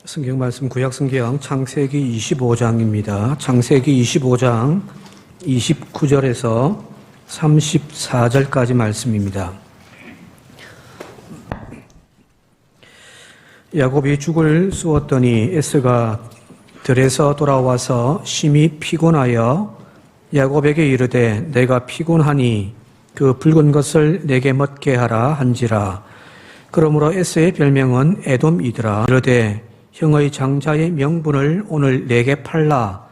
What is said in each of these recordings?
성경 말씀 구약성경 창세기 25장입니다. 창세기 25장 29절에서 34절까지 말씀입니다. 야곱이 죽을 쑤었더니 에서가 들에서 돌아와서 심히 피곤하여 야곱에게 이르되 내가 피곤하니 그 붉은 것을 내게 먹게 하라 한지라. 그러므로 에서의 별명은 에돔이더라. 이르되 형의 장자의 명분을 오늘 내게 팔라.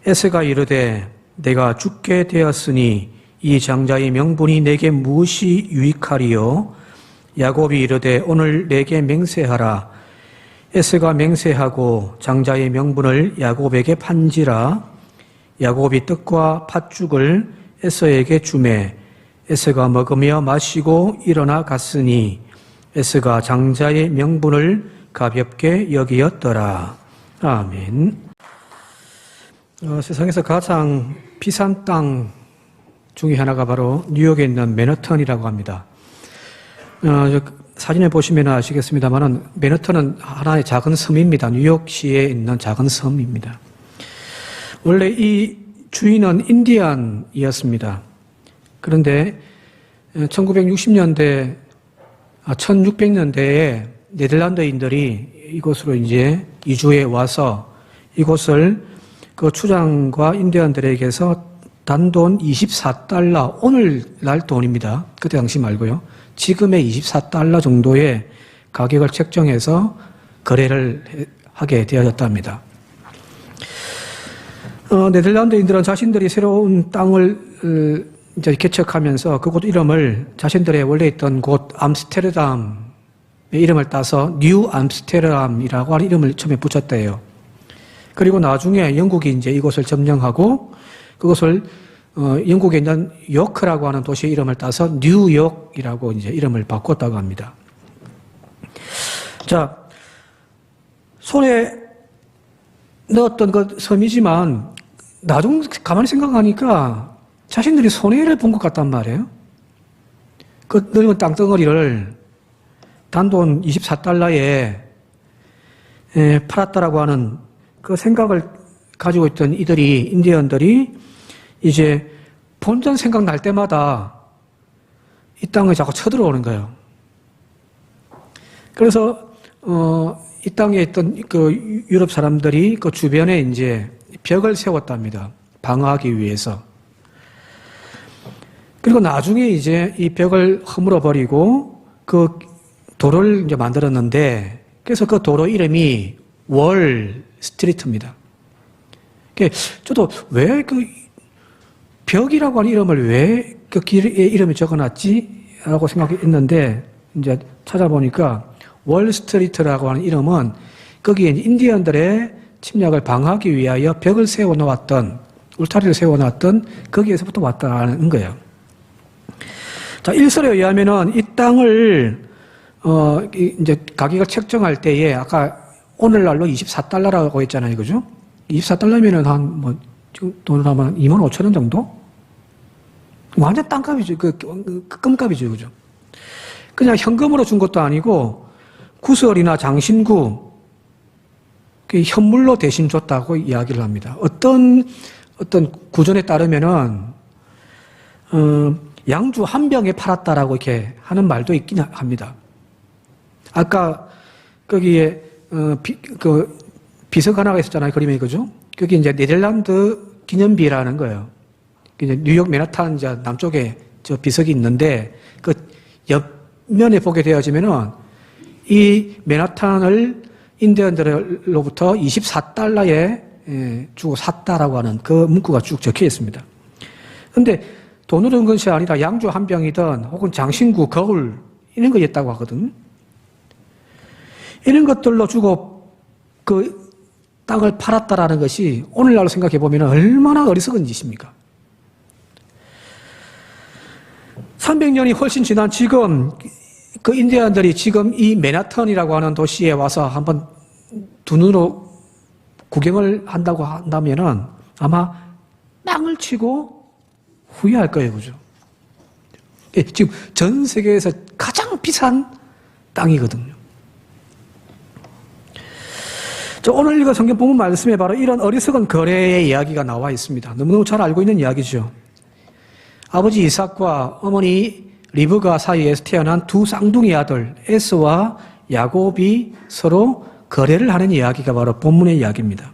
에서가 이르되 내가 죽게 되었으니 이 장자의 명분이 내게 무엇이 유익하리요? 야곱이 이르되 오늘 내게 맹세하라. 에서가 맹세하고 장자의 명분을 야곱에게 판지라. 야곱이 떡과 팥죽을 에서에게 주매 에서가 먹으며 마시고 일어나 갔으니 에서가 장자의 명분을 가볍게 여기었더라. 아멘. 세상에서 가장 비싼 땅 중에 하나가 바로 뉴욕에 있는 맨하탄이라고 합니다. 사진에 보시면 아시겠습니다만 맨하탄은 하나의 작은 섬입니다. 뉴욕시에 있는 작은 섬입니다. 원래 이 주인은 인디안이었습니다. 그런데 1960년대, 1600년대에 네덜란드인들이 이곳으로 이제 이주해 와서 이곳을 그 추장과 인디언들에게서 단돈 24달러, 오늘날 돈입니다. 그때 당시 말고요. 지금의 24달러 정도의 가격을 책정해서 거래를 하게 되어졌답니다. 네덜란드인들은 자신들이 새로운 땅을 이제 개척하면서 그곳 이름을 자신들의 원래 있던 곳 암스테르담 이름을 따서 뉴 암스테르담이라고 하는 이름을 처음에 붙였대요. 그리고 나중에 영국이 이제 이곳을 점령하고 그것을 영국에 있는 요크라고 하는 도시의 이름을 따서 뉴욕이라고 이제 이름을 바꿨다고 합니다. 자, 손에 넣었던 그 섬이지만 나중 가만히 생각하니까 자신들이 손해를 본 것 같단 말이에요. 그 넓은 땅덩어리를 단돈 24달러에 팔았다라고 하는 그 생각을 가지고 있던 이들이, 인디언들이 이제 본전 생각날 때마다 이 땅에 자꾸 쳐들어오는 거예요. 그래서, 이 땅에 있던 그 유럽 사람들이 그 주변에 이제 벽을 세웠답니다. 방어하기 위해서. 그리고 나중에 이제 이 벽을 허물어 버리고 그 도로를 이제 만들었는데, 그래서 그 도로 이름이 월 스트리트입니다. 저도 왜 그 벽이라고 하는 이름을 왜 그 길의 이름에 적어놨지? 라고 생각했는데, 이제 찾아보니까 월 스트리트라고 하는 이름은 거기에 인디언들의 침략을 방어하기 위하여 벽을 세워놓았던, 울타리를 세워놨던 거기에서부터 왔다는 거예요. 자, 일설에 의하면은 이 땅을 이제 가격을 책정할 때에 아까 오늘날로 24달러라고 했잖아요. 그죠? 24달러면은 한 뭐 지금 돈으로 하면 25,000원 정도? 완전 땅값이죠. 금값이죠. 그죠? 그냥 현금으로 준 것도 아니고 구설이나 장신구 현물로 대신 줬다고 이야기를 합니다. 어떤 구전에 따르면은 양주 한 병에 팔았다라고 이렇게 하는 말도 있긴 합니다. 아까 거기에 비석 하나가 있었잖아요. 그림에 그죠? 그게 이제 네덜란드 기념비라는 거예요. 이제 뉴욕 맨하탄 남쪽에 저 비석이 있는데 그 옆면에 보게 되어지면은 이 맨하탄을 인디언들로부터 24달러에 주고 샀다라고 하는 그 문구가 쭉 적혀 있습니다. 그런데 돈으로 준 것이 아니라 양주 한 병이든 혹은 장신구, 거울 이런 거였다고 하거든. 이런 것들로 주고 그 땅을 팔았다라는 것이 오늘날로 생각해 보면 얼마나 어리석은 짓입니까? 300년이 훨씬 지난 지금 그 인디언들이 지금 이 맨하탄이라고 하는 도시에 와서 한번 두 눈으로 구경을 한다고 한다면은 아마 땅을 치고 후회할 거예요. 그죠? 지금 전 세계에서 가장 비싼 땅이거든요. 자, 오늘 읽은 성경 본문 말씀에 바로 이런 어리석은 거래의 이야기가 나와 있습니다. 너무너무 잘 알고 있는 이야기죠. 아버지 이삭과 어머니 리브가 사이에서 태어난 두 쌍둥이 아들 에서와 야곱이 서로 거래를 하는 이야기가 바로 본문의 이야기입니다.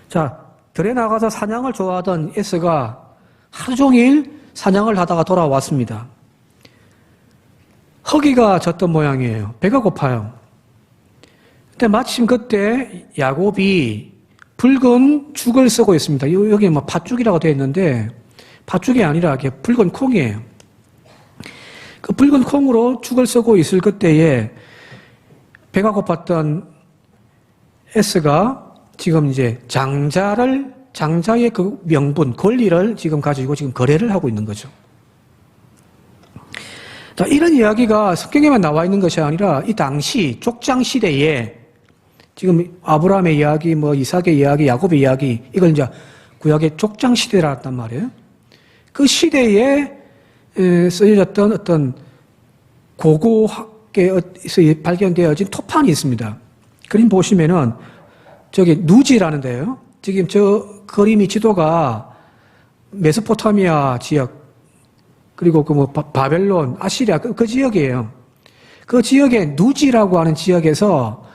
자, 들에 나가서 사냥을 좋아하던 에서가 하루 종일 사냥을 하다가 돌아왔습니다. 허기가 졌던 모양이에요. 배가 고파요. 근데 마침 그때 야곱이 붉은 죽을 쓰고 있습니다. 여기 뭐 팥죽이라고 되어 있는데 팥죽이 아니라 이게 붉은 콩이에요. 그 붉은 콩으로 죽을 쓰고 있을 그때에 배가 고팠던 에스가 지금 이제 장자의 그 명분, 권리를 지금 가지고 지금 거래를 하고 있는 거죠. 자, 이런 이야기가 성경에만 나와 있는 것이 아니라 이 당시 족장 시대에 지금 아브라함의 이야기, 뭐 이삭의 이야기, 야곱의 이야기, 이걸 이제 구약의 족장 시대라단 말이에요. 그 시대에 쓰여졌던 어떤 고고학계에서 발견되어진 토판이 있습니다. 그림 보시면은 저기 누지라는 데요. 지금 저 그림이 지도가 메소포타미아 지역 그리고 그 뭐 바벨론, 아시리아 그 지역이에요. 그 지역에 누지라고 하는 지역에서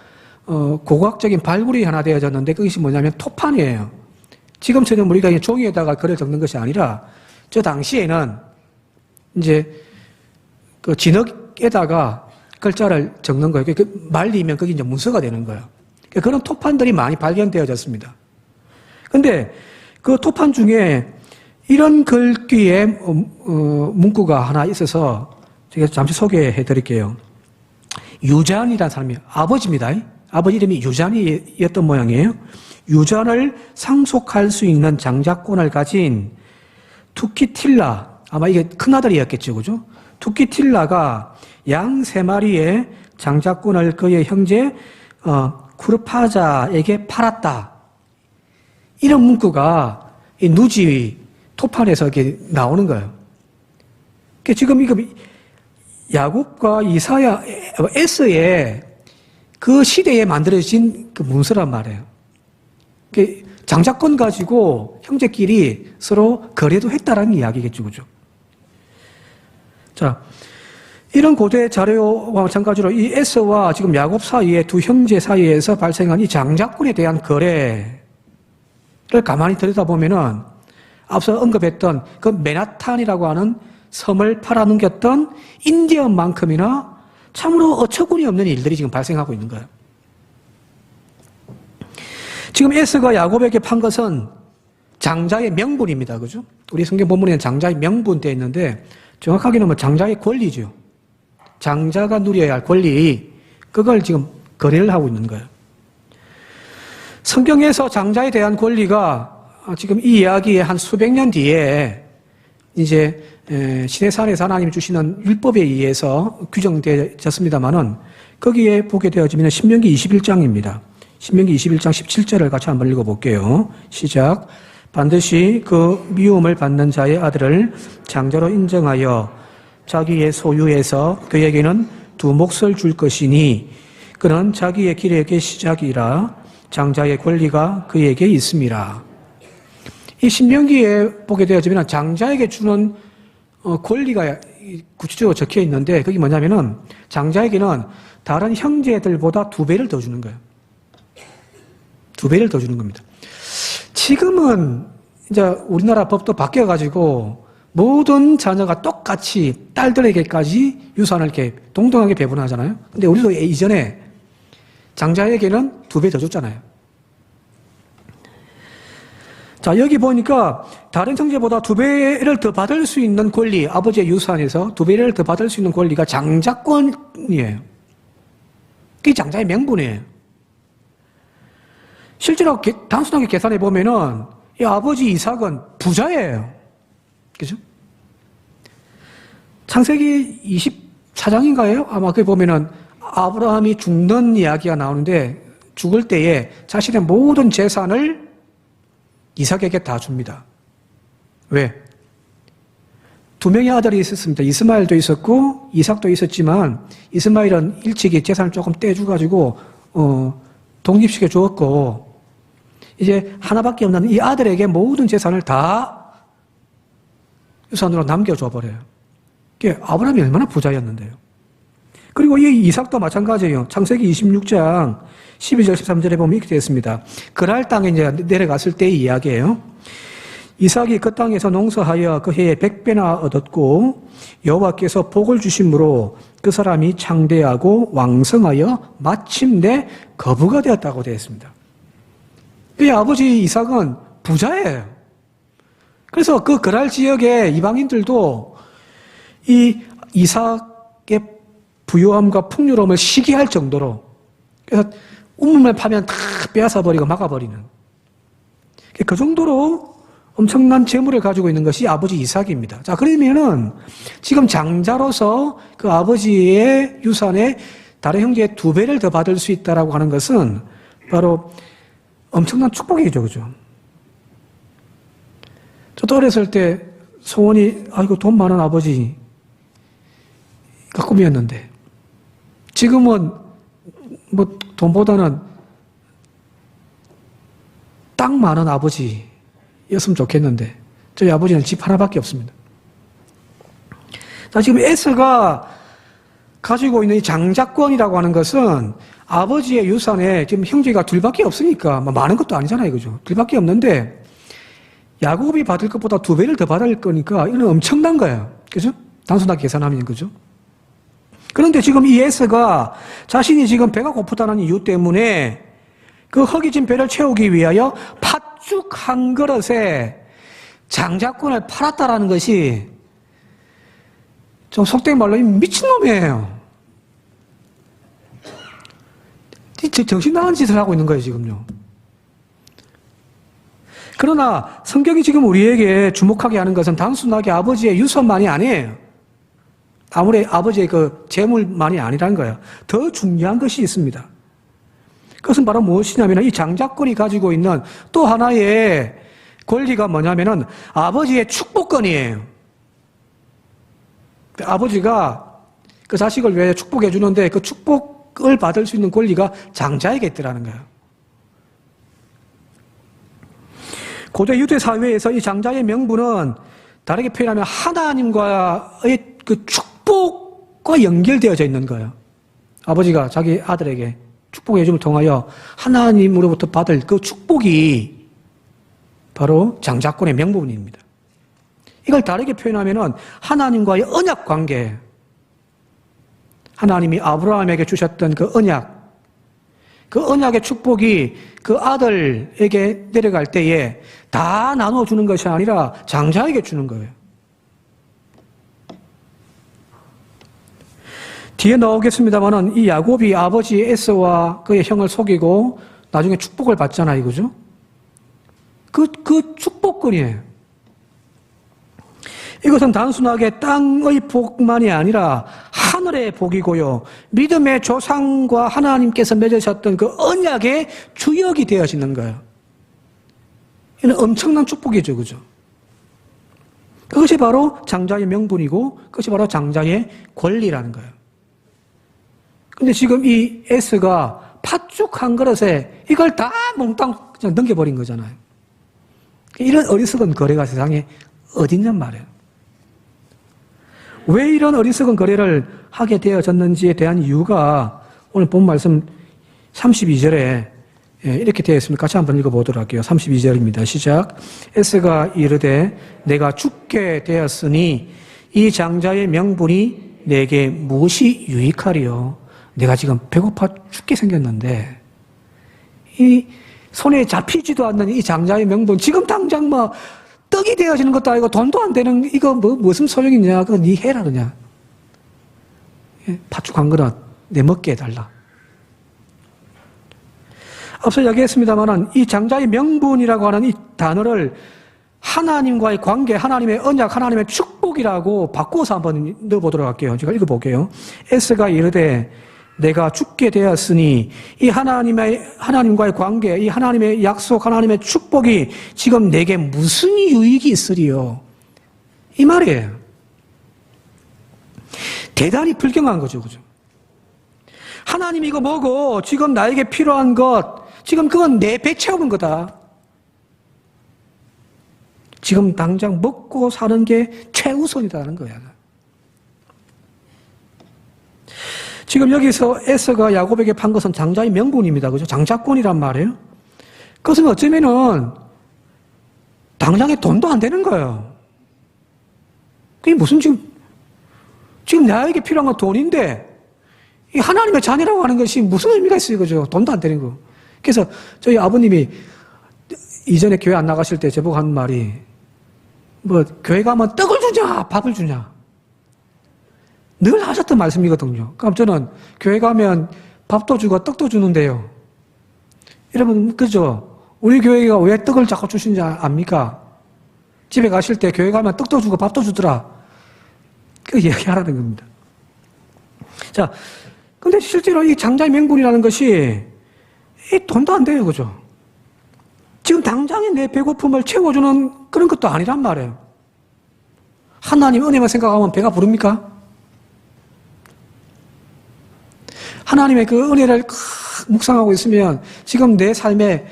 고고학적인 발굴이 하나 되어졌는데 그것이 뭐냐면 토판이에요. 지금처럼 우리가 종이에다가 글을 적는 것이 아니라 저 당시에는 이제 그 진흙에다가 글자를 적는 거예요. 그 말리면 그게 이제 문서가 되는 거예요. 그런 토판들이 많이 발견되어졌습니다. 근데 그 토판 중에 이런 글귀의 문구가 하나 있어서 제가 잠시 소개해 드릴게요. 유잔이라는 사람이 아버지입니다. 아버지 이름이 유잔이었던 모양이에요. 유잔을 상속할 수 있는 장자권을 가진 투키틸라, 아마 이게 큰아들이었겠죠, 그죠? 투키틸라가 양 3마리의 장자권을 그의 형제 쿠르파자에게 팔았다. 이런 문구가 이 누지 토판에서 이렇게 나오는 거예요. 그러니까 지금 이거 야곱과 에서의 그 시대에 만들어진 그 문서란 말이에요. 그러니까 장자권 가지고 형제끼리 서로 거래도 했다라는 이야기겠죠, 그죠? 자, 이런 고대 자료와 마찬가지로 이 에서와 지금 야곱 사이에 두 형제 사이에서 발생한 이 장자권에 대한 거래를 가만히 들여다보면은 앞서 언급했던 그 메나탄이라고 하는 섬을 팔아넘겼던 인디언만큼이나 참으로 어처구니 없는 일들이 지금 발생하고 있는 거예요. 지금 에서가 야곱에게 판 것은 장자의 명분입니다. 그죠? 우리 성경 본문에는 장자의 명분 되어 있는데 정확하게는 뭐 장자의 권리죠. 장자가 누려야 할 권리, 그걸 지금 거래를 하고 있는 거예요. 성경에서 장자에 대한 권리가 지금 이 이야기의 한 수백 년 뒤에 이제 시내산에서 하나님이 주시는 율법에 의해서 규정되었습니다만은 거기에 보게 되어지면 신명기 21장입니다. 신명기 21장 17절을 같이 한번 읽어볼게요. 시작. 반드시 그 미움을 받는 자의 아들을 장자로 인정하여 자기의 소유에서 그에게는 두 몫을 줄 것이니 그는 자기의 길에게 시작이라 장자의 권리가 그에게 있음이라. 이 신명기에 보게 되어지면 장자에게 주는 권리가 구체적으로 적혀 있는데 그게 뭐냐면은 장자에게는 다른 형제들보다 2배를 더 주는 거예요. 2배를 더 주는 겁니다. 지금은 이제 우리나라 법도 바뀌어가지고 모든 자녀가 똑같이 딸들에게까지 유산을 이렇게 동등하게 배분하잖아요. 근데 우리도 이전에 장자에게는 2배 더 줬잖아요. 자, 여기 보니까 다른 형제보다 2배를 더 받을 수 있는 권리, 아버지의 유산에서 2배를 더 받을 수 있는 권리가 장자권이에요. 그게 장자의 명분이에요. 실제로 단순하게 계산해 보면은 이 아버지 이삭은 부자예요. 그죠? 창세기 24장인가요? 아마 거기 보면은 아브라함이 죽는 이야기가 나오는데 죽을 때에 자신의 모든 재산을 이삭에게 다 줍니다. 왜? 2명의 아들이 있었습니다. 이스마엘도 있었고 이삭도 있었지만 이스마엘은 일찍이 재산을 조금 떼줘가지고 독립시켜 주었고, 이제 하나밖에 없는 이 아들에게 모든 재산을 다 유산으로 남겨줘 버려요. 이게 아브라함이 얼마나 부자였는데요. 그리고 이 이삭도 마찬가지예요. 창세기 26장 12절 13절에 보면 이렇게 되어 있습니다. 그랄 땅에 이제 내려갔을 때의 이야기예요. 이삭이 그 땅에서 농사하여 그 해에 100배나 얻었고 여호와께서 복을 주심으로 그 사람이 창대하고 왕성하여 마침내 거부가 되었다고 되어 있습니다. 이 아버지 이삭은 부자예요. 그래서 그 그랄 지역의 이방인들도 이 이삭의 부유함과 풍요로움을 시기할 정도로, 그래서 우물을 파면 다 빼앗아버리고 막아버리는, 그 정도로 엄청난 재물을 가지고 있는 것이 아버지 이삭입니다. 자, 그러면은 지금 장자로서 그 아버지의 유산에 다른 형제의 2배를 더 받을 수 있다라고 하는 것은 바로 엄청난 축복이죠, 그죠? 저도 어렸을 때 소원이, 아이고, 돈 많은 아버지가 꿈이었는데, 지금은 뭐 돈보다는 땅 많은 아버지였으면 좋겠는데, 저희 아버지는 집 하나밖에 없습니다. 자, 지금 에서가 가지고 있는 이 장자권이라고 하는 것은 아버지의 유산에 지금 형제가 2밖에 없으니까 많은 것도 아니잖아요, 그죠? 2밖에 없는데 야곱이 받을 것보다 2배를 더 받을 거니까 이건 엄청난 거예요, 그죠? 단순하게 계산하면, 그죠? 그런데 지금 이 에서가 자신이 지금 배가 고프다는 이유 때문에 그 허기진 배를 채우기 위하여 팥죽 한 그릇에 장자권을 팔았다라는 것이 좀 속된 말로 미친놈이에요. 정신 나간 짓을 하고 있는 거예요, 지금요. 그러나 성경이 지금 우리에게 주목하게 하는 것은 단순하게 아버지의 유산만이 아니에요. 아무리 아버지의 그 재물만이 아니라는 거예요. 더 중요한 것이 있습니다. 그것은 바로 무엇이냐면 이 장자권이 가지고 있는 또 하나의 권리가 뭐냐면은 아버지의 축복권이에요. 아버지가 그 자식을 위해 축복해 주는데 그 축복을 받을 수 있는 권리가 장자에게 있더라는 거예요. 고대 유대 사회에서 이 장자의 명분은 다르게 표현하면 하나님과의 그 축복과 연결되어져 있는 거예요. 아버지가 자기 아들에게 축복해 줌을 통하여 하나님으로부터 받을 그 축복이 바로 장자권의 명분입니다. 이걸 다르게 표현하면은 하나님과의 언약 관계, 하나님이 아브라함에게 주셨던 그 언약의 축복이 그 아들에게 내려갈 때에 다 나눠주는 것이 아니라 장자에게 주는 거예요. 뒤에 나오겠습니다만은 이 야곱이 아버지 에서와 그의 형을 속이고 나중에 축복을 받잖아요, 그죠? 그 축복권이에요. 이것은 단순하게 땅의 복만이 아니라 하늘의 복이고요. 믿음의 조상과 하나님께서 맺으셨던 그 언약의 주역이 되어지는 거예요. 이는 엄청난 축복이죠, 그죠? 그것이 바로 장자의 명분이고 그것이 바로 장자의 권리라는 거예요. 근데 지금 이 에스가 팥죽 한 그릇에 이걸 다 몽땅 그냥 넘겨버린 거잖아요. 이런 어리석은 거래가 세상에 어딨냔 말이에요. 왜 이런 어리석은 거래를 하게 되어졌는지에 대한 이유가 오늘 본 말씀 32절에 이렇게 되어 있습니다. 같이 한번 읽어보도록 할게요. 32절입니다. 시작. 에스가 이르되 내가 죽게 되었으니 이 장자의 명분이 내게 무엇이 유익하리요? 내가 지금 배고파 죽게 생겼는데 이 손에 잡히지도 않는 이 장자의 명분, 지금 당장 뭐 떡이 되어지는 것도 아니고 돈도 안 되는 이거 무슨 소용이냐? 그거 네 해라 그냥. 팥죽 한 그릇 내 먹게 해달라. 앞서 이야기했습니다만은 이 장자의 명분이라고 하는 이 단어를 하나님과의 관계, 하나님의 언약, 하나님의 축복이라고 바꿔서 한번 넣어보도록 할게요. 제가 읽어볼게요. 에스가 이르되 내가 죽게 되었으니 이 하나님과의 관계, 이 하나님의 약속, 하나님의 축복이 지금 내게 무슨 유익이 있으리요? 이 말이에요. 대단히 불경한 거죠, 그죠? 하나님 이거 뭐고 지금 나에게 필요한 것, 지금 그건 내 배 채우는 거다. 지금 당장 먹고 사는 게 최우선이다는 거야. 지금 여기서 에서가 야곱에게 판 것은 장자의 명분입니다. 그죠? 장자권이란 말이에요. 그것은 어쩌면은 당장에 돈도 안 되는 거예요. 그게 무슨 지금 나에게 필요한 건 돈인데 이 하나님의 자녀라고 하는 것이 무슨 의미가 있어요, 그죠? 돈도 안 되는 거. 그래서 저희 아버님이 이전에 교회 안 나가실 때 저보고 하는 말이 뭐 교회 가면 떡을 주냐, 밥을 주냐. 늘 하셨던 말씀이거든요. 그럼 저는 교회 가면 밥도 주고 떡도 주는데요. 여러분, 그죠? 우리 교회가 왜 떡을 자꾸 주시는지 압니까? 집에 가실 때 교회 가면 떡도 주고 밥도 주더라. 그 이야기하라는 겁니다. 자, 근데 실제로 이 장자의 명분이라는 것이 이 돈도 안 돼요, 그죠? 지금 당장에 내 배고픔을 채워주는 그런 것도 아니란 말이에요. 하나님 은혜만 생각하면 배가 부릅니까? 하나님의 그 은혜를 묵상하고 있으면 지금 내 삶의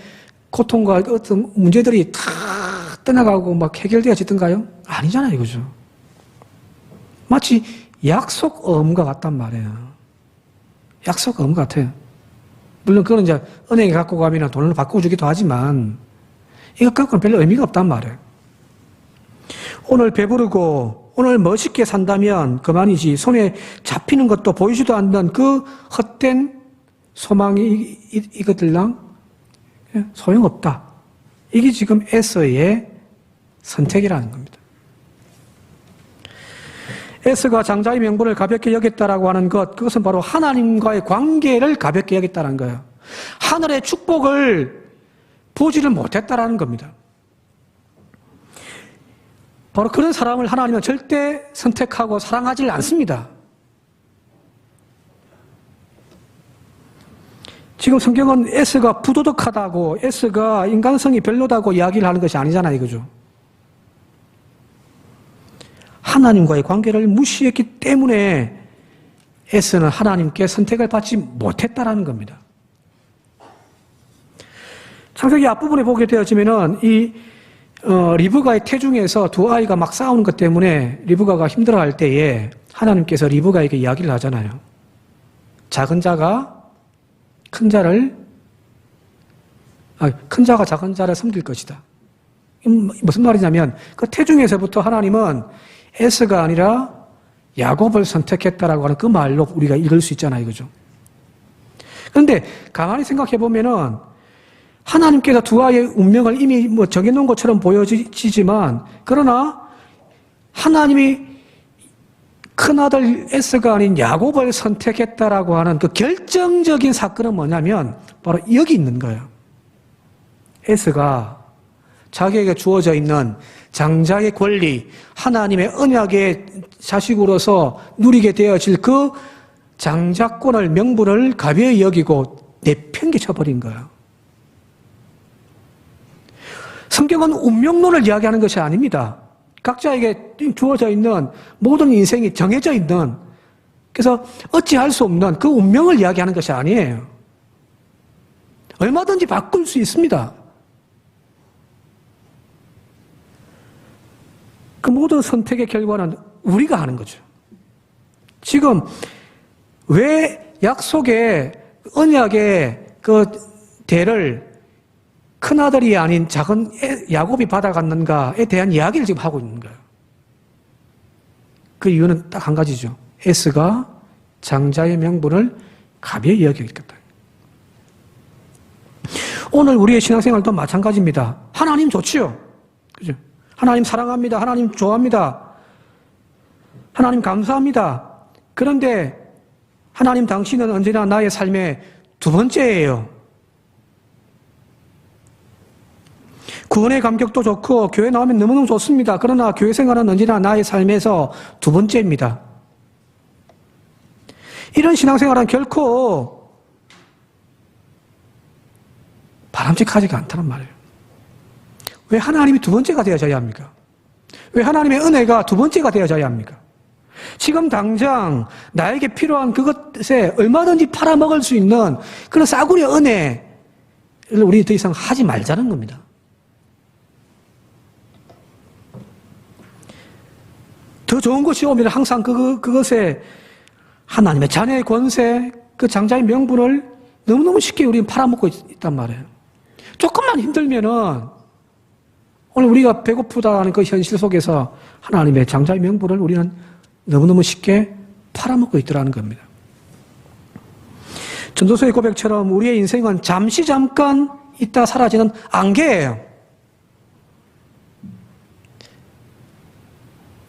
고통과 어떤 문제들이 다 떠나가고 막 해결되어지던가요? 아니잖아요, 그죠? 마치 약속어음과 같단 말이에요. 약속어음 같아요. 물론 그건 이제 은행에 갖고 가면 돈을 바꿔주기도 하지만 이것 갖고는 별로 의미가 없단 말이에요. 오늘 배부르고 오늘 멋있게 산다면 그만이지 손에 잡히는 것도 보이지도 않는 그 헛된 소망이 이것들랑 소용없다. 이게 지금 에서의 선택이라는 겁니다. 에서가 장자의 명분을 가볍게 여겼다라고 하는 것, 그것은 바로 하나님과의 관계를 가볍게 여겼다는 거예요. 하늘의 축복을 보지를 못했다라는 겁니다. 바로 그런 사람을 하나님은 절대 선택하고 사랑하지 않습니다. 지금 성경은 에서가 부도덕하다고, 에서가 인간성이 별로다고 이야기를 하는 것이 아니잖아요, 그죠? 하나님과의 관계를 무시했기 때문에 에서는 하나님께 선택을 받지 못했다라는 겁니다. 창세기 앞부분에 보게 되어지면은 리브가의 태중에서 두 아이가 막 싸우는 것 때문에 리브가가 힘들어할 때에 하나님께서 리브가에게 이야기를 하잖아요. 작은 자가 큰 자가 작은 자를 섬길 것이다. 무슨 말이냐면 그 태중에서부터 하나님은 에서가 아니라 야곱을 선택했다라고 하는 그 말로 우리가 읽을 수 있잖아요, 그죠? 그런데 가만히 생각해 보면은 하나님께서 두 아이의 운명을 이미 정해놓은 것처럼 보여지지만, 그러나 하나님이 큰아들 에서가 아닌 야곱을 선택했다라고 하는 그 결정적인 사건은 뭐냐면 바로 여기 있는 거예요. 에서가 자기에게 주어져 있는 장자의 권리, 하나님의 언약의 자식으로서 누리게 되어질 그 장자권을, 명분을 가벼이 여기고 내팽개쳐버린 거예요. 성경은 운명론을 이야기하는 것이 아닙니다. 각자에게 주어져 있는 모든 인생이 정해져 있는, 그래서 어찌할 수 없는 그 운명을 이야기하는 것이 아니에요. 얼마든지 바꿀 수 있습니다. 그 모든 선택의 결과는 우리가 하는 거죠. 지금 왜 약속의 언약의 그 대를 큰아들이 아닌 작은 야곱이 받아갔는가에 대한 이야기를 지금 하고 있는 거예요. 그 이유는 딱 한 가지죠. 에서가 장자의 명분을 가벼이 여겼다. 오늘 우리의 신앙생활도 마찬가지입니다. 하나님 좋지요. 그죠? 하나님 사랑합니다. 하나님 좋아합니다. 하나님 감사합니다. 그런데 하나님 당신은 언제나 나의 삶의 두 번째예요. 구원의 감격도 좋고 교회 나오면 너무너무 좋습니다. 그러나 교회 생활은 언제나 나의 삶에서 두 번째입니다. 이런 신앙생활은 결코 바람직하지가 않다는 말이에요. 왜 하나님이 두 번째가 되어져야 합니까? 왜 하나님의 은혜가 두 번째가 되어져야 합니까? 지금 당장 나에게 필요한 그것에 얼마든지 팔아먹을 수 있는 그런 싸구려 은혜를 우리 더 이상 하지 말자는 겁니다. 더 좋은 것이 오면 항상 그것에 하나님의 자녀의 권세, 그 장자의 명분을 너무너무 쉽게 우리는 팔아먹고 있단 말이에요. 조금만 힘들면은 오늘 우리가 배고프다는 그 현실 속에서 하나님의 장자의 명분을 우리는 너무너무 쉽게 팔아먹고 있더라는 겁니다. 전도서의 고백처럼 우리의 인생은 잠시 잠깐 있다 사라지는 안개예요.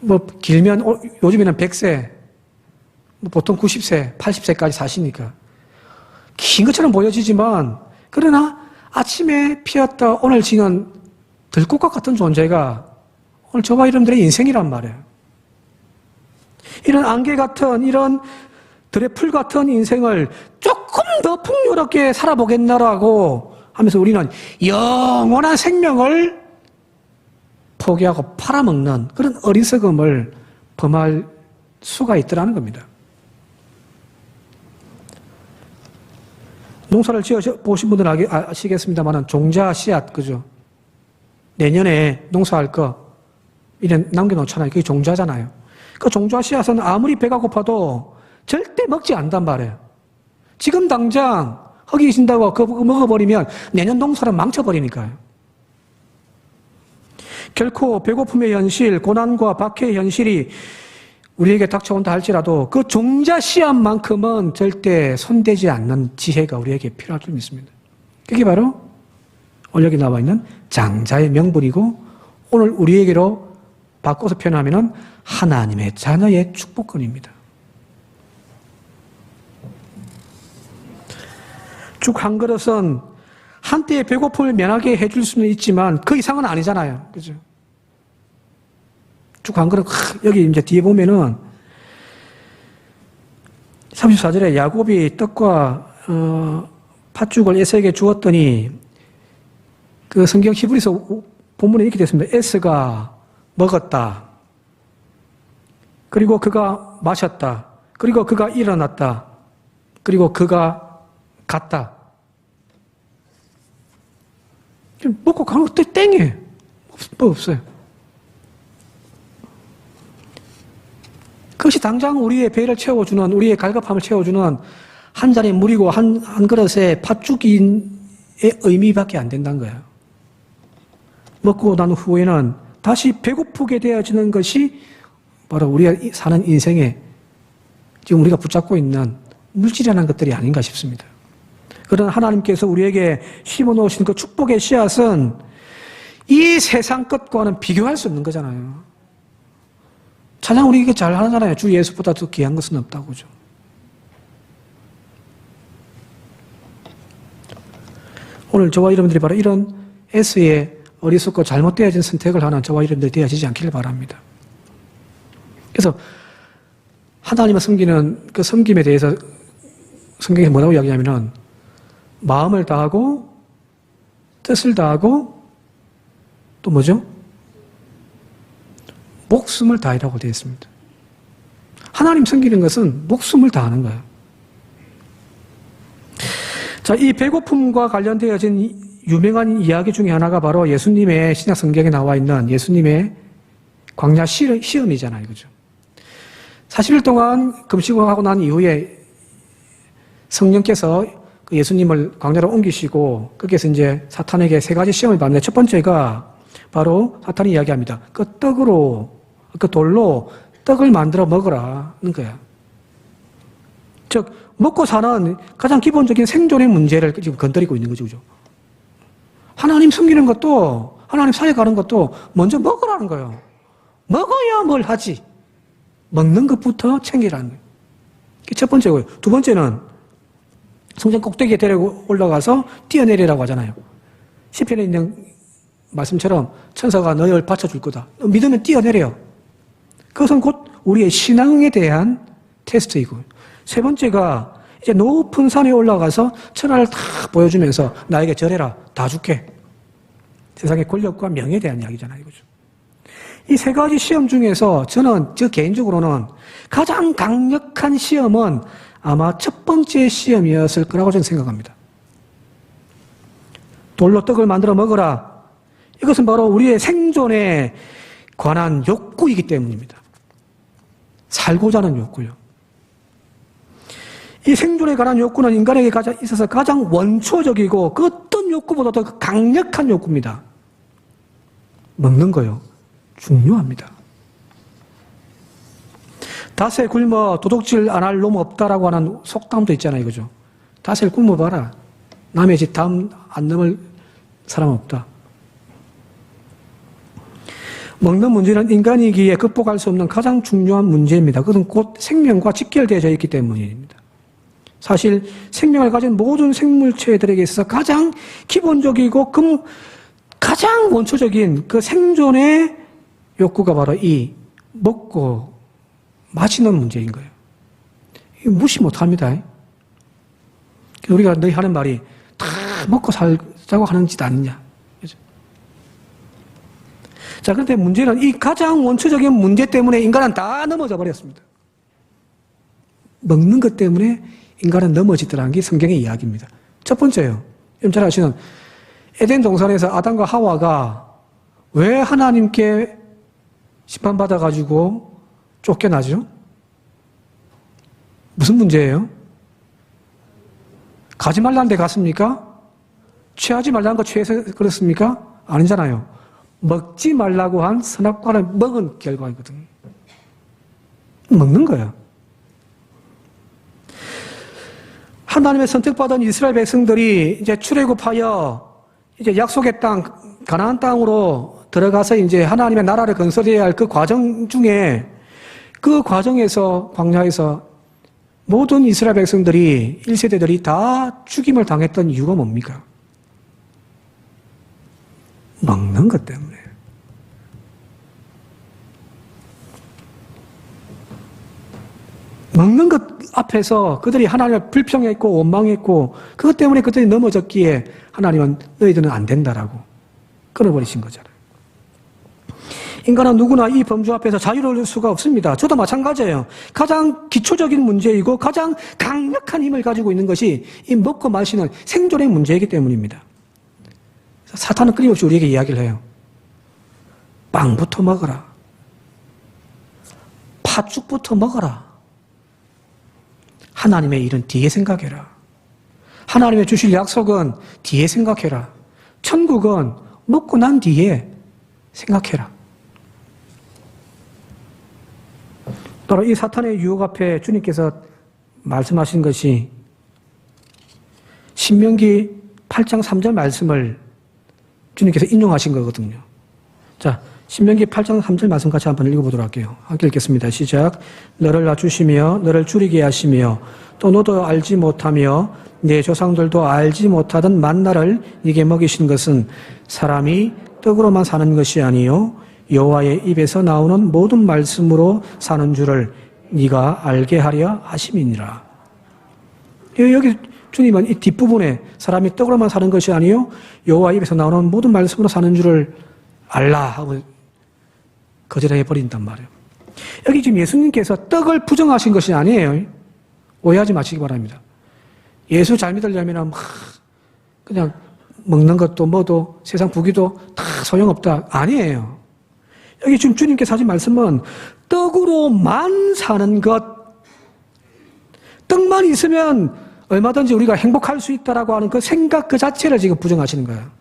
뭐 길면 요즘에는 100세, 보통 90세, 80세까지 사시니까 긴 것처럼 보여지지만 그러나 아침에 피었다 오늘 지는 들꽃과 같은 존재가 오늘 저와 여러분들의 인생이란 말이에요. 이런 안개 같은 이런 들의 풀 같은 인생을 조금 더 풍요롭게 살아보겠나라고 하면서 우리는 영원한 생명을 포기하고 팔아먹는 그런 어리석음을 범할 수가 있더라는 겁니다. 농사를 지어보신 분들은 아시겠습니다만 종자 씨앗, 그죠? 내년에 농사할 거 이런 남겨놓잖아요. 그게 종자잖아요. 그 종자 씨앗은 아무리 배가 고파도 절대 먹지 않단 말이에요. 지금 당장 허기 신다고 그거 먹어버리면 내년 농사를 망쳐버리니까요. 결코 배고픔의 현실, 고난과 박해의 현실이 우리에게 닥쳐온다 할지라도 그 종자 씨앗만큼은 절대 손대지 않는 지혜가 우리에게 필요할 줄 믿습니다. 그게 바로 오늘 여기 나와 있는 장자의 명분이고 오늘 우리에게로 바꿔서 표현하면 하나님의 자녀의 축복권입니다. 죽 한 그릇은 한때의 배고픔을 면하게 해줄 수는 있지만 그 이상은 아니잖아요. 그죠? 죽 한 그릇, 여기 이제 뒤에 보면은 34절에 야곱이 떡과 팥죽을 에서에게 주었더니 그 성경 히브리서 본문에 이렇게 됐습니다. 에서가 먹었다. 그리고 그가 마셨다. 그리고 그가 일어났다. 그리고 그가 갔다. 먹고 가는 것도 땡이에요. 뭐 없어요. 그것이 당장 우리의 배를 채워주는, 우리의 갈급함을 채워주는 한 잔의 물이고 한 그릇의 팥죽의 의미밖에 안 된다는 거예요. 먹고 난 후에는 다시 배고프게 되어지는 것이 바로 우리가 사는 인생에 지금 우리가 붙잡고 있는 물질이라는 것들이 아닌가 싶습니다. 그러나 하나님께서 우리에게 심어놓으신 그 축복의 씨앗은 이 세상 것과는 비교할 수 없는 거잖아요. 찬양 우리 이게 잘 하잖아요. 주 예수보다 더 귀한 것은 없다고 그죠. 오늘 저와 여러분들이 바로 이런 S의 어리석고 잘못되어진 선택을 하는 저와 여러분들이 되어지지 않기를 바랍니다. 그래서 하나님을 섬기는 그 섬김에 대해서 성경이 뭐라고 이야기하냐면은 마음을 다하고 뜻을 다하고 또 뭐죠? 목숨을 다하라고 되어 있습니다. 하나님 섬기는 것은 목숨을 다하는 거예요. 자, 이 배고픔과 관련되어진 유명한 이야기 중에 하나가 바로 예수님의 신약 성경에 나와 있는 예수님의 광야 시험이잖아요. 그죠? 40일 동안 금식을 하고 난 이후에 성령께서 예수님을 광야로 옮기시고 거기에서 이제 사탄에게 세 가지 시험을 받는데 첫 번째가 바로 사탄이 이야기합니다. 그 떡으로, 그 돌로 떡을 만들어 먹으라는 거야. 즉, 먹고 사는 가장 기본적인 생존의 문제를 지금 건드리고 있는 거죠. 그죠? 하나님 섬기는 것도, 하나님 사회 가는 것도 먼저 먹으라는 거예요. 먹어야 뭘 하지. 먹는 것부터 챙기라는 거예요. 그게 첫 번째고요. 두 번째는 성전 꼭대기에 데리고 올라가서 뛰어내리라고 하잖아요. 시편에 있는 말씀처럼 천사가 너희를 받쳐줄 거다. 믿으면 뛰어내려. 그것은 곧 우리의 신앙에 대한 테스트이고, 세 번째가 이제 높은 산에 올라가서 천하를 다 보여주면서 나에게 절해라. 다 줄게. 세상의 권력과 명예에 대한 이야기잖아요. 그죠? 이 세 가지 시험 중에서 저 개인적으로는 가장 강력한 시험은 아마 첫 번째 시험이었을 거라고 저는 생각합니다. 돌로 떡을 만들어 먹어라. 이것은 바로 우리의 생존에 관한 욕구이기 때문입니다. 살고자 하는 욕구요. 이 생존에 관한 욕구는 인간에게 있어서 가장 원초적이고 그 어떤 욕구보다 더 강력한 욕구입니다. 먹는 거요. 중요합니다. 닷새 굶어 도둑질 안 할 놈 없다라고 하는 속담도 있잖아요. 그죠? 닷새를 굶어봐라. 남의 집 다음 안 넘을 사람 없다. 먹는 문제는 인간이기에 극복할 수 없는 가장 중요한 문제입니다. 그것은 곧 생명과 직결되어 있기 때문입니다. 사실 생명을 가진 모든 생물체들에게 있어서 가장 기본적이고 가장 원초적인 그 생존의 욕구가 바로 이 먹고 마시는 문제인 거예요. 무시 못합니다. 우리가 늘 하는 말이 다 먹고 살자고 하는 짓 아니냐. 그죠? 자, 그런데 문제는 이 가장 원초적인 문제 때문에 인간은 다 넘어져 버렸습니다. 먹는 것 때문에 인간은 넘어지더라는 게 성경의 이야기입니다. 첫 번째요. 여러분 잘 아시는 에덴 동산에서 아담과 하와가 왜 하나님께 심판받아가지고 쫓겨나죠? 무슨 문제예요? 가지 말라는 데 갔습니까? 취하지 말라는 거 취해서 그렇습니까? 아니잖아요. 먹지 말라고 한 선악과를 먹은 결과이거든요. 먹는 거예요. 하나님의 선택받은 이스라엘 백성들이 이제 출애굽하여 이제 약속의 땅, 가나안 땅으로 들어가서 이제 하나님의 나라를 건설해야 할 그 과정 중에 그 과정에서 광야에서 모든 이스라엘 백성들이 1세대들이 다 죽임을 당했던 이유가 뭡니까? 먹는 것 때문에. 먹는 것 앞에서 그들이 하나님을 불평했고 원망했고 그것 때문에 그들이 넘어졌기에 하나님은 너희들은 안 된다라고 끊어버리신 거잖아요. 인간은 누구나 이 범주 앞에서 자유로울 수가 없습니다. 저도 마찬가지예요. 가장 기초적인 문제이고 가장 강력한 힘을 가지고 있는 것이 이 먹고 마시는 생존의 문제이기 때문입니다. 사탄은 끊임없이 우리에게 이야기를 해요. 빵부터 먹어라. 팥죽부터 먹어라. 하나님의 일은 뒤에 생각해라. 하나님의 주실 약속은 뒤에 생각해라. 천국은 먹고 난 뒤에 생각해라. 바로 이 사탄의 유혹 앞에 주님께서 말씀하신 것이 신명기 8장 3절 말씀을 주님께서 인용하신 거거든요. 자, 신명기 8장 3절 말씀 같이 한번 읽어보도록 할게요. 함께 읽겠습니다. 시작. 너를 낮추시며 너를 줄이게 하시며 또 너도 알지 못하며 내 조상들도 알지 못하던 만나를 네게 먹이신 것은 사람이 떡으로만 사는 것이 아니요 여호와의 입에서 나오는 모든 말씀으로 사는 줄을 네가 알게 하려 하심이니라. 여기 주님은 이 뒷부분에 사람이 떡으로만 사는 것이 아니요 여호와의 입에서 나오는 모든 말씀으로 사는 줄을 알라 하고 거절해 버린단 말이에요. 여기 지금 예수님께서 떡을 부정하신 것이 아니에요. 오해하지 마시기 바랍니다. 예수 잘 믿으려면 그냥 먹는 것도 뭐도 세상 부귀도 다 소용없다. 아니에요. 여기 지금 주님께서 하신 말씀은 떡으로만 사는 것, 떡만 있으면 얼마든지 우리가 행복할 수 있다라고 하는 그 생각 그 자체를 지금 부정하시는 거예요.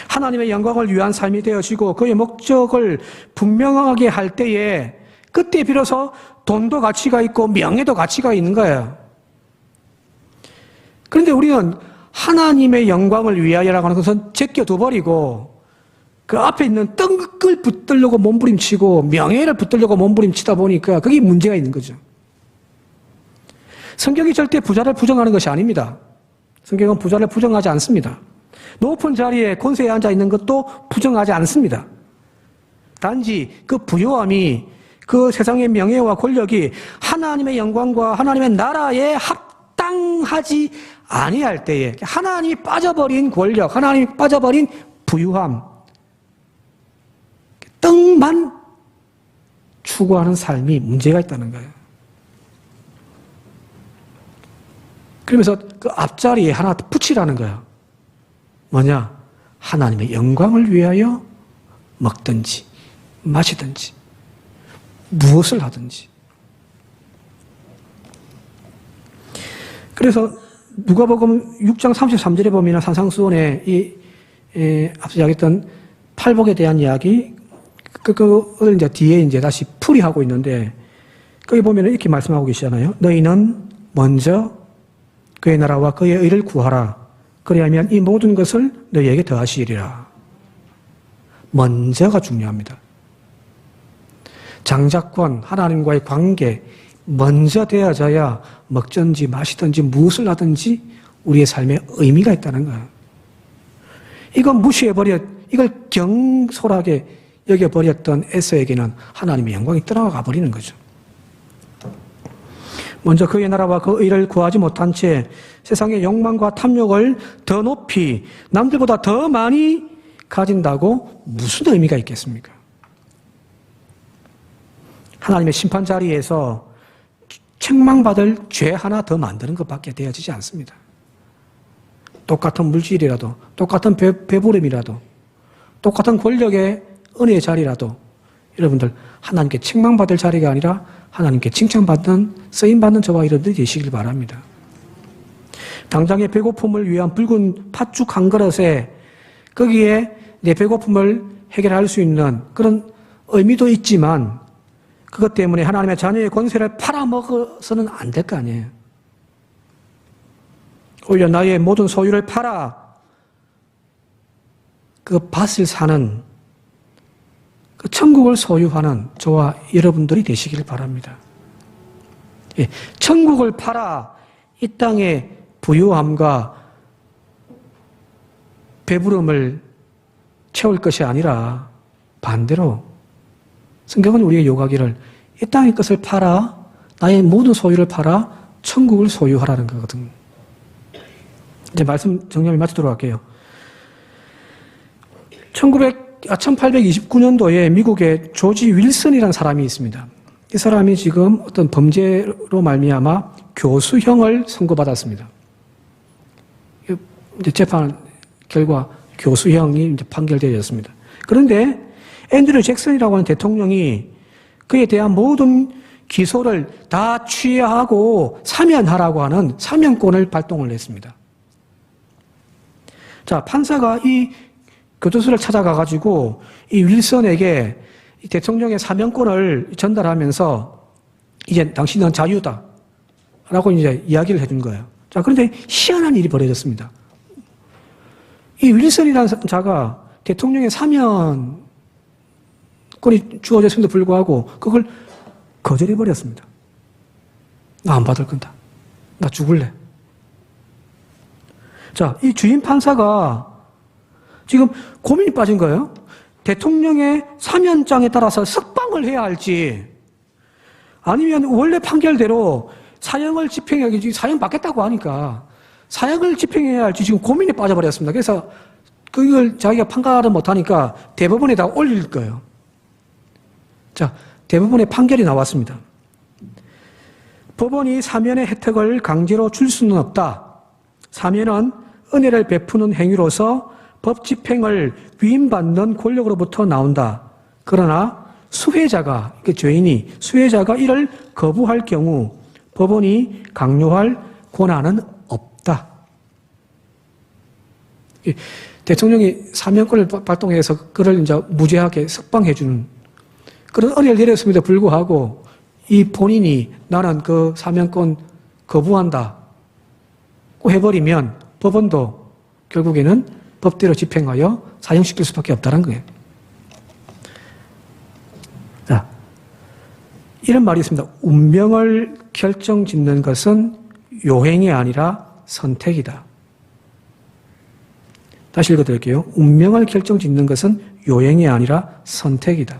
하나님의 영광을 위한 삶이 되어지고 그의 목적을 분명하게 할 때에 그때 비로소 돈도 가치가 있고 명예도 가치가 있는 거예요. 그런데 우리는 하나님의 영광을 위하여라고 하는 것은 제껴둬버리고 그 앞에 있는 떡을 붙들려고 몸부림치고 명예를 붙들려고 몸부림치다 보니까 그게 문제가 있는 거죠. 성경이 절대 부자를 부정하는 것이 아닙니다. 성경은 부자를 부정하지 않습니다. 높은 자리에 권세에 앉아 있는 것도 부정하지 않습니다. 단지 그 부요함이 그 세상의 명예와 권력이 하나님의 영광과 하나님의 나라에 합당하지 아니할 때에 하나님이 빠져버린 권력, 하나님이 빠져버린 부유함 떡만 추구하는 삶이 문제가 있다는 거예요. 그러면서 그 앞자리에 하나 붙이라는 거예요. 뭐냐? 하나님의 영광을 위하여 먹든지 마시든지 무엇을 하든지. 그래서 누가복음 6장 33절에 보면 산상수훈의 앞서 이야기했던 팔복에 대한 이야기, 그걸 이제 뒤에 이제 다시 풀이하고 있는데, 거기 보면 이렇게 말씀하고 계시잖아요. 너희는 먼저 그의 나라와 그의 의를 구하라. 그리하면 이 모든 것을 너희에게 더하시리라. 먼저가 중요합니다. 장자권, 하나님과의 관계, 먼저 되어져야 먹든지 마시든지 무엇을 하든지 우리의 삶에 의미가 있다는 거예요. 이건 무시해버려, 이걸 경솔하게 여겨버렸던 에서에게는 하나님의 영광이 떠나가 버리는 거죠. 먼저 그의 나라와 그 의를 구하지 못한 채 세상의 욕망과 탐욕을 더 높이 남들보다 더 많이 가진다고 무슨 의미가 있겠습니까? 하나님의 심판 자리에서 책망받을 죄 하나 더 만드는 것밖에 되어지지 않습니다. 똑같은 물질이라도, 똑같은 배부름이라도, 똑같은 권력의 은혜의 자리라도 여러분들 하나님께 책망받을 자리가 아니라 하나님께 칭찬받는, 쓰임받는 저와 여러분들이 되시길 바랍니다. 당장의 배고픔을 위한 붉은 팥죽 한 그릇에 거기에 내 배고픔을 해결할 수 있는 그런 의미도 있지만 그것 때문에 하나님의 자녀의 권세를 팔아먹어서는 안 될 거 아니에요. 오히려 나의 모든 소유를 팔아 그 밭을 사는 그 천국을 소유하는 저와 여러분들이 되시길 바랍니다. 예, 천국을 팔아 이 땅의 부유함과 배부름을 채울 것이 아니라 반대로 성경은 우리에게 요구하기를 이 땅의 것을 팔아 나의 모든 소유를 팔아 천국을 소유하라는 거거든요. 이제 말씀 정리를 마치도록 할게요. 1829년도에 미국에 조지 윌슨이라는 사람이 있습니다. 이 사람이 지금 어떤 범죄로 말미암아 교수형을 선고받았습니다. 이제 재판 결과 교수형이 이제 판결되었습니다. 그런데 앤드류 잭슨이라고 하는 대통령이 그에 대한 모든 기소를 다 취하하고 사면하라고 하는 사면권을 발동을 했습니다. 자, 판사가 이 교도소를 찾아가가지고 이 윌슨에게 이 대통령의 사면권을 전달하면서 이제 당신은 자유다 라고 이제 이야기를 해준 거예요. 자, 그런데 희한한 일이 벌어졌습니다. 이 윌슨이라는 자가 대통령의 사면권이 주어졌음에도 불구하고 그걸 거절해버렸습니다. 나 안 받을 건다. 나 죽을래. 자, 이 주임 판사가 지금 고민이 빠진 거예요. 대통령의 사면장에 따라서 석방을 해야 할지 아니면 원래 판결대로 사형을 집행하기, 사형 받겠다고 하니까 사형을 집행해야 할지 지금 고민에 빠져버렸습니다. 그래서 그걸 자기가 판가를 못하니까 대법원에다 올릴 거예요. 자, 대법원의 판결이 나왔습니다. 법원이 사면의 혜택을 강제로 줄 수는 없다. 사면은 은혜를 베푸는 행위로서 법 집행을 위임받는 권력으로부터 나온다. 그러나 수혜자가, 그 죄인이, 수혜자가 이를 거부할 경우 법원이 강요할 권한은 없다. 대통령이 사면권을 발동해서 그를 이제 무죄하게 석방해주는 그런 은혜를 내렸음에도 불구하고 이 본인이 나는 그 사면권 거부한다 고 해버리면 법원도 결국에는 법대로 집행하여 사형시킬 수밖에 없다는 거예요. 자, 이런 말이 있습니다. 운명을 결정짓는 것은 요행이 아니라 선택이다. 다시 읽어드릴게요. 운명을 결정짓는 것은 요행이 아니라 선택이다.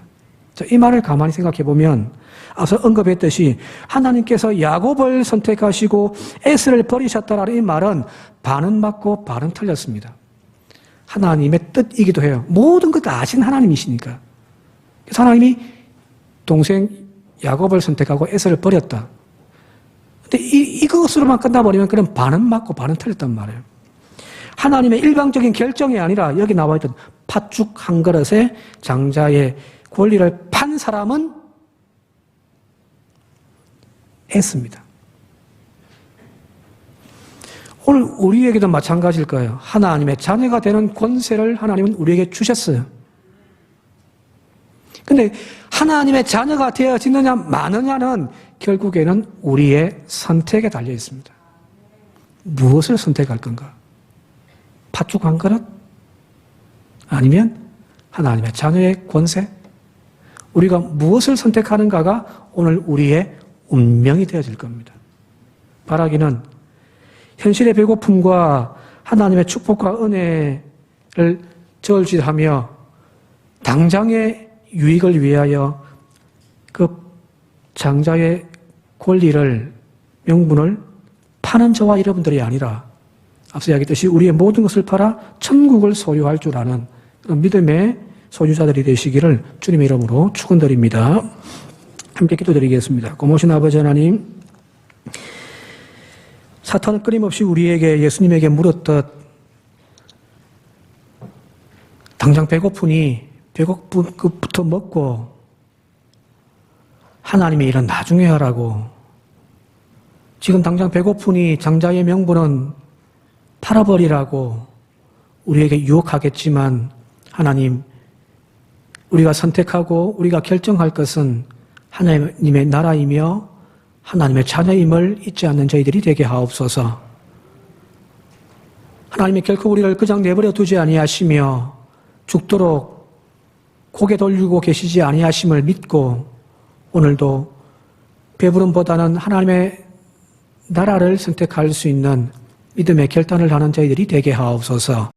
자, 이 말을 가만히 생각해 보면 앞서 언급했듯이 하나님께서 야곱을 선택하시고 에스를 버리셨다라는 이 말은 반은 맞고 반은 틀렸습니다. 하나님의 뜻이기도 해요. 모든 것 다 아신 하나님이시니까. 그래서 하나님이 동생 야곱을 선택하고 에서를 버렸다. 근데 이것으로만 끝나버리면 그럼 반은 맞고 반은 틀렸단 말이에요. 하나님의 일방적인 결정이 아니라 여기 나와 있던 팥죽 한 그릇에 장자의 권리를 판 사람은 에서입니다. 오늘 우리에게도 마찬가지일 거예요. 하나님의 자녀가 되는 권세를 하나님은 우리에게 주셨어요. 근데 하나님의 자녀가 되어지느냐 마느냐는 결국에는 우리의 선택에 달려 있습니다. 무엇을 선택할 건가? 팥죽 한 그릇? 아니면 하나님의 자녀의 권세? 우리가 무엇을 선택하는가가 오늘 우리의 운명이 되어질 겁니다. 바라기는 현실의 배고픔과 하나님의 축복과 은혜를 저울질하며 당장의 유익을 위하여 그 장자의 권리를, 명분을 파는 저와 여러분들이 아니라 앞서 이야기했듯이 우리의 모든 것을 팔아 천국을 소유할 줄 아는 그런 믿음의 소유자들이 되시기를 주님의 이름으로 축원드립니다. 함께 기도드리겠습니다. 고모신 아버지 하나님, 사탄은 끊임없이 우리에게 예수님에게 물었듯 당장 배고프니 배고픈 것부터 먹고 하나님의 일은 나중에 하라고, 지금 당장 배고프니 장자의 명분은 팔아버리라고 우리에게 유혹하겠지만 하나님, 우리가 선택하고 우리가 결정할 것은 하나님의 나라이며 하나님의 자녀임을 잊지 않는 저희들이 되게 하옵소서. 하나님이 결코 우리를 그냥 내버려 두지 아니하시며 죽도록 고개 돌리고 계시지 아니하심을 믿고 오늘도 배부름보다는 하나님의 나라를 선택할 수 있는 믿음의 결단을 하는 저희들이 되게 하옵소서.